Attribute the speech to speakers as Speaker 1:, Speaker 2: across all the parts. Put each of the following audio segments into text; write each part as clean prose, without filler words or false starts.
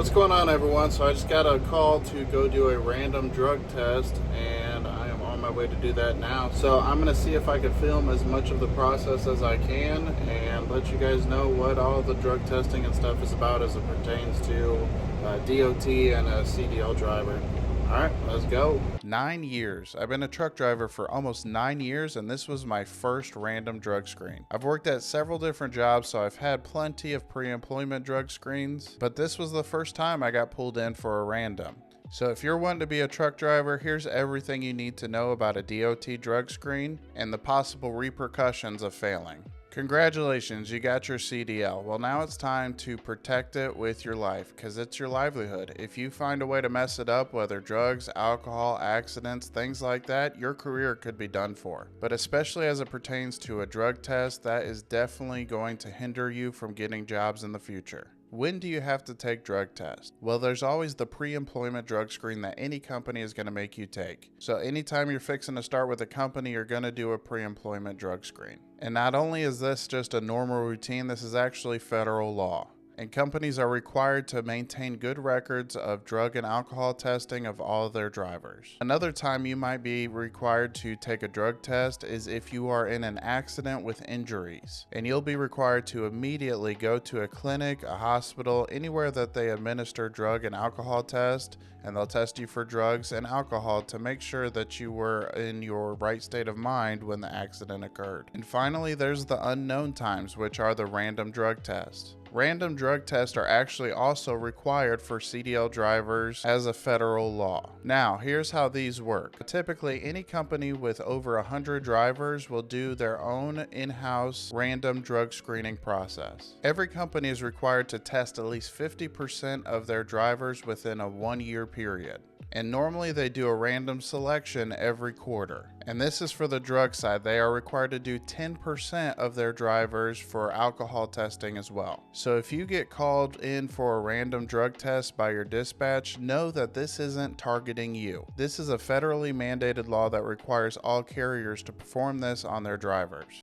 Speaker 1: What's going on, everyone? So I just got a call to go do a random drug test, and I am on my way to do that now. So I'm going to see if I can film as much of the process as I can and let you guys know what all the drug testing and stuff is about as it pertains to DOT and a CDL driver. Alright, let's go. 9 years. I've been a truck driver for almost 9 years, and this was my first random drug screen. I've worked at several different jobs, so I've had plenty of pre-employment drug screens, but this was the first time I got pulled in for a random. So if you're wanting to be a truck driver, here's everything you need to know about a DOT drug screen and the possible repercussions of failing. Congratulations, you got your CDL. Well, now it's time to protect it with your life, because it's your livelihood. If you find a way to mess it up, whether drugs, alcohol, accidents, things like that, your career could be done for. But especially as it pertains to a drug test, that is definitely going to hinder you from getting jobs in the future. When do you have to take drug tests? Well, there's always the pre-employment drug screen that any company is going to make you take. So anytime you're fixing to start with a company, you're going to do a pre-employment drug screen. And not only is this just a normal routine, this is actually federal law. And companies are required to maintain good records of drug and alcohol testing of all of their drivers. Another time you might be required to take a drug test is if you are in an accident with injuries, and you'll be required to immediately go to a clinic, a hospital, anywhere that they administer drug and alcohol test, and they'll test you for drugs and alcohol to make sure that you were in your right state of mind when the accident occurred. And finally, there's the unknown times, which are the random drug tests. Random drug tests are actually also required for CDL drivers as a federal law. Now, here's how these work. Typically, any company with over 100 drivers will do their own in-house random drug screening process. Every company is required to test at least 50% of their drivers within a 1-year period. And normally they do a random selection every quarter. And this is for the drug side. They are required to do 10% of their drivers for alcohol testing as well. So if you get called in for a random drug test by your dispatch, know that this isn't targeting you. This is a federally mandated law that requires all carriers to perform this on their drivers.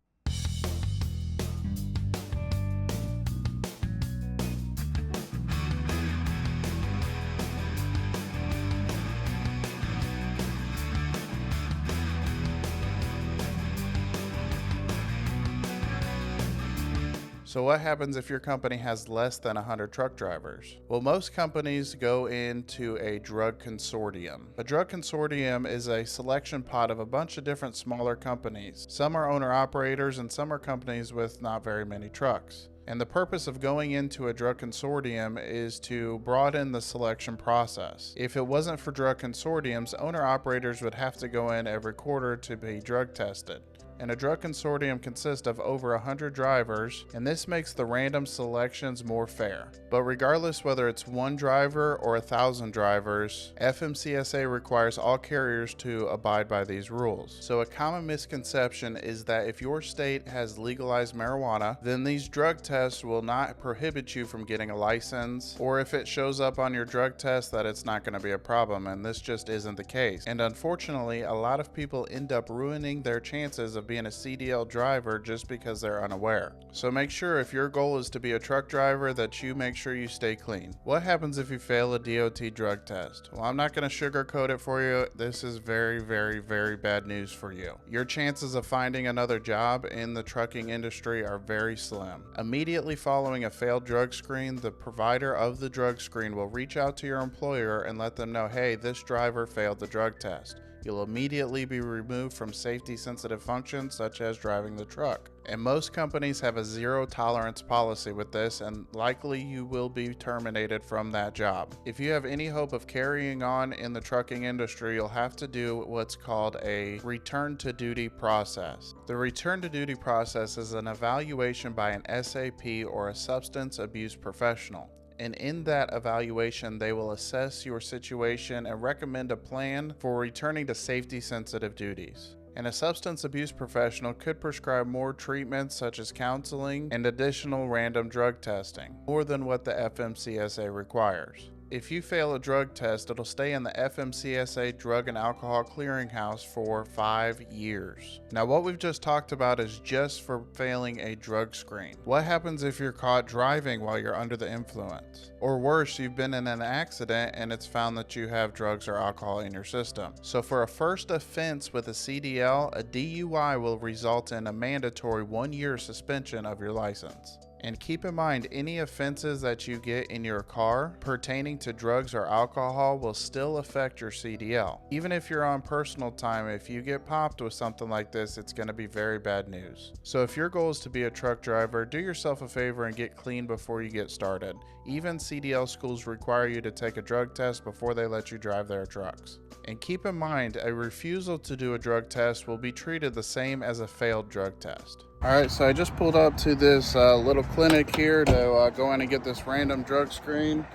Speaker 1: So what happens if your company has less than 100 truck drivers? Well, most companies go into a drug consortium. A drug consortium is a selection pot of a bunch of different smaller companies. Some are owner-operators and some are companies with not very many trucks. And the purpose of going into a drug consortium is to broaden the selection process. If it wasn't for drug consortiums, owner-operators would have to go in every quarter to be drug tested. And a drug consortium consists of over 100 drivers, and this makes the random selections more fair. But regardless whether it's one driver or 1,000 drivers, FMCSA requires all carriers to abide by these rules. So a common misconception is that if your state has legalized marijuana, then these drug tests will not prohibit you from getting a license, or if it shows up on your drug test that it's not going to be a problem, and this just isn't the case. And unfortunately, a lot of people end up ruining their chances of being a CDL driver just because they're unaware. So make sure if your goal is to be a truck driver that you make sure you stay clean. What happens if you fail a DOT drug test? Well, I'm not going to sugarcoat it for you. This is very, very, very bad news for you. Your chances of finding another job in the trucking industry are very slim. Immediately following a failed drug screen, the provider of the drug screen will reach out to your employer and let them know, hey, this driver failed the drug test. You'll immediately be removed from safety-sensitive functions such as driving the truck. And most companies have a zero-tolerance policy with this, and likely you will be terminated from that job. If you have any hope of carrying on in the trucking industry, you'll have to do what's called a return-to-duty process. The return-to-duty process is an evaluation by an SAP or a substance abuse professional. And in that evaluation, they will assess your situation and recommend a plan for returning to safety-sensitive duties. And a substance abuse professional could prescribe more treatments such as counseling and additional random drug testing, more than what the FMCSA requires. If you fail a drug test, it'll stay in the FMCSA Drug and Alcohol Clearinghouse for 5 years. Now, what we've just talked about is just for failing a drug screen. What happens if you're caught driving while you're under the influence? Or worse, you've been in an accident and it's found that you have drugs or alcohol in your system. So for a first offense with a CDL, a DUI will result in a mandatory 1-year suspension of your license. And keep in mind, any offenses that you get in your car pertaining to drugs or alcohol will still affect your CDL. Even if you're on personal time, if you get popped with something like this, it's going to be very bad news. So if your goal is to be a truck driver, do yourself a favor and get clean before you get started. Even CDL schools require you to take a drug test before they let you drive their trucks. And keep in mind, a refusal to do a drug test will be treated the same as a failed drug test. Alright, so I just pulled up to this little clinic here to go in and get this random drug screen.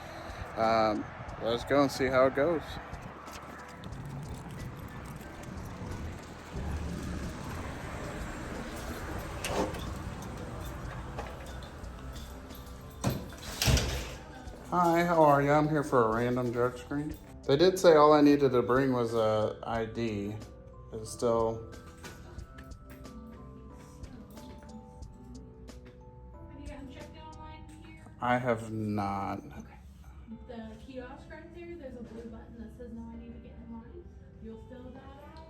Speaker 1: Let's go and see how it goes. Hi, how are you? I'm here for a random drug screen. They did say all I needed to bring was a ID. It's still... I have not.
Speaker 2: Okay. The kiosk right there, there's a blue button that says no, I need to get in line. You'll fill that out.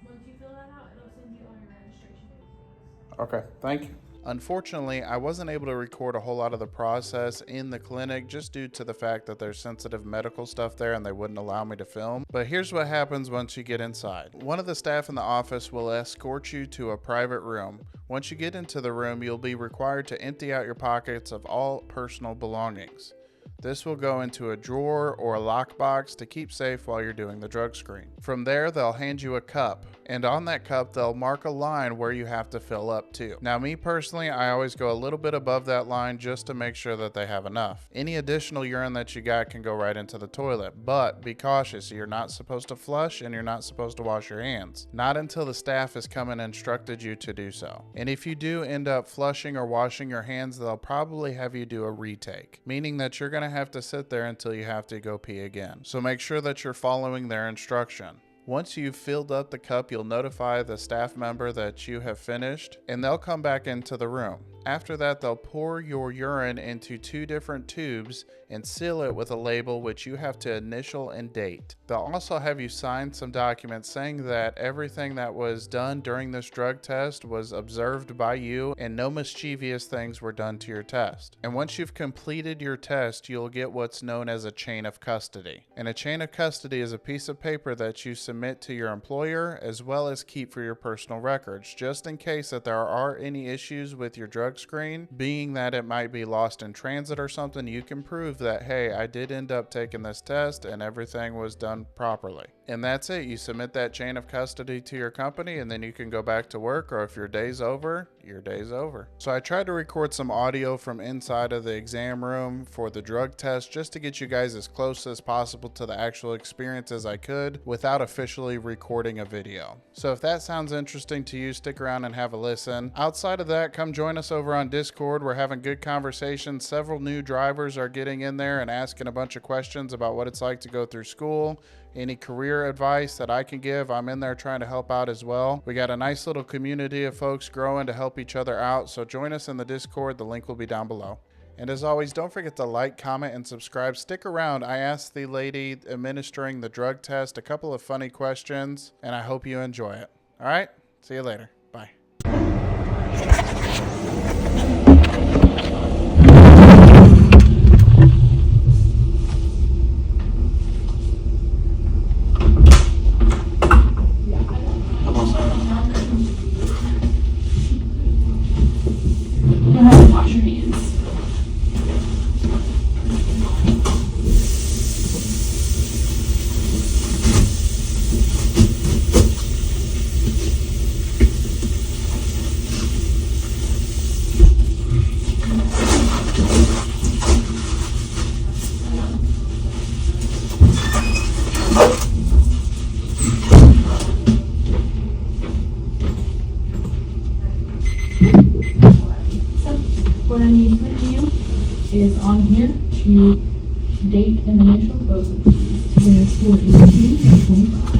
Speaker 2: Once you fill that out, it'll send you all your registration details.
Speaker 1: Okay, thank you. Unfortunately, I wasn't able to record a whole lot of the process in the clinic just due to the fact that there's sensitive medical stuff there and they wouldn't allow me to film. But here's what happens once you get inside. One of the staff in the office will escort you to a private room. Once you get into the room, you'll be required to empty out your pockets of all personal belongings. This will go into a drawer or a lockbox to keep safe while you're doing the drug screen. From there, they'll hand you a cup, and on that cup, they'll mark a line where you have to fill up to. Now, me personally, I always go a little bit above that line just to make sure that they have enough. Any additional urine that you got can go right into the toilet, but be cautious. You're not supposed to flush and you're not supposed to wash your hands. Not until the staff has come and instructed you to do so. And if you do end up flushing or washing your hands, they'll probably have you do a retake, meaning that you're going to have to sit there until you have to go pee again. So make sure that you're following their instruction. Once you've filled up the cup, you'll notify the staff member that you have finished, and they'll come back into the room. After that, they'll pour your urine into 2 different tubes and seal it with a label which you have to initial and date. They'll also have you sign some documents saying that everything that was done during this drug test was observed by you and no mischievous things were done to your test. And once you've completed your test, you'll get what's known as a chain of custody. And a chain of custody is a piece of paper that you submit to your employer as well as keep for your personal records, just in case that there are any issues with your drug screen, being that it might be lost in transit or something. You can prove that, hey, I did end up taking this test and everything was done properly. And that's it. You submit that chain of custody to your company and then you can go back to work, or if your day's over, your day's over. So I tried to record some audio from inside of the exam room for the drug test just to get you guys as close as possible to the actual experience as I could without officially recording a video. So if that sounds interesting to you, stick around and have a listen. Outside of that, come join us over on Discord. We're having good conversations. Several new drivers are getting in there and asking a bunch of questions about what it's like to go through school. Any career advice that I can give, I'm in there trying to help out as well. We got a nice little community of folks growing to help each other out, so join us in the Discord. The link will be down below. And as always, don't forget to like, comment, and subscribe. Stick around. I asked the lady administering the drug test a couple of funny questions, and I hope you enjoy it. All right, see you later. Bye.
Speaker 2: Wash your hands. to date and initial vote. Yes, for 18 and 25.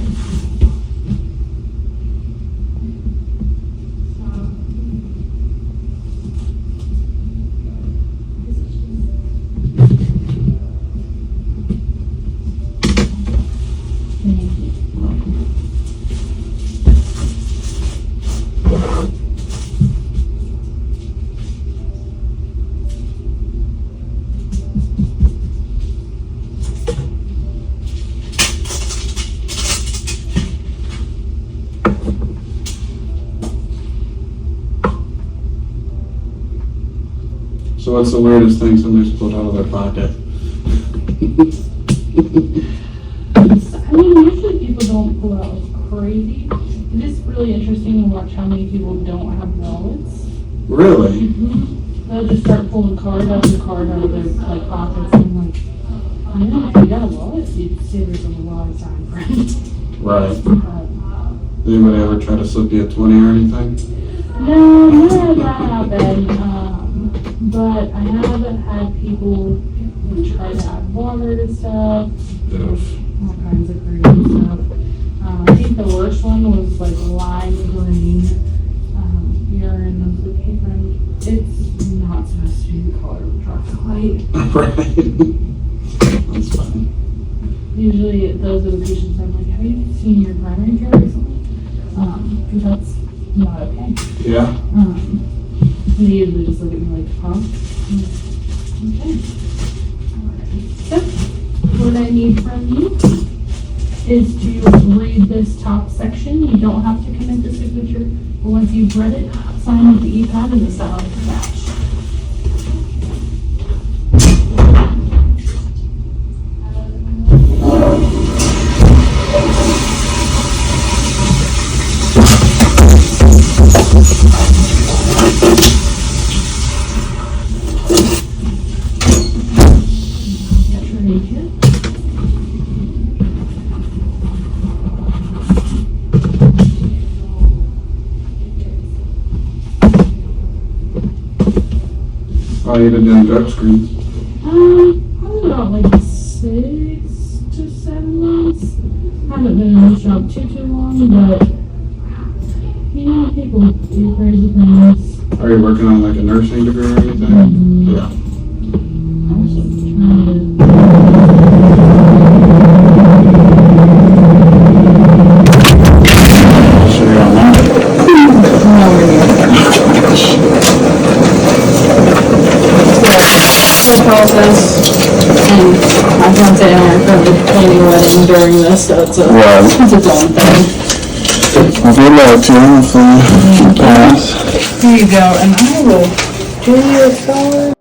Speaker 1: So what's the weirdest thing somebody's pulled out of their pocket?
Speaker 2: I mean, usually people don't pull out like crazy. It is really interesting to watch how many people don't have wallets.
Speaker 1: Really?
Speaker 2: They'll just start pulling card after card out of their like pockets. And I'm like, I know if you got a wallet, you'd say there's a lot of time for it.
Speaker 1: Right. Anybody ever try to slip you a 20 or anything?
Speaker 2: No, never had that happen. But I have had people try to add water to stuff, all kinds of crazy stuff. I think the worst one was like lime green urine. I was like, hey friend, it's not supposed to be the color of chocolate light.
Speaker 1: Right. That's funny.
Speaker 2: Usually those are the patients I'm like, have you seen your primary care recently? Because that's not okay.
Speaker 1: Yeah.
Speaker 2: They usually just look at me like, huh? Okay. Alright. So, what I need from you is to read this top section. You don't have to commit the signature, but once you've read it, sign with the e-pad and the style of the match.
Speaker 1: Oh, you did them drug screens.
Speaker 2: Probably about like 6 to 7 months. Haven't been in this job too long, but you know, people do crazy things.
Speaker 1: Are you working on like a nursing degree or anything? Yeah.
Speaker 2: I was like trying to.
Speaker 1: Sure you're on
Speaker 2: Process, and my fiance and I are currently planning a wedding during this, so it's its own thing.
Speaker 1: Well, good luck to you. Hopefully you pass.
Speaker 2: Here you go, and I will do you a color.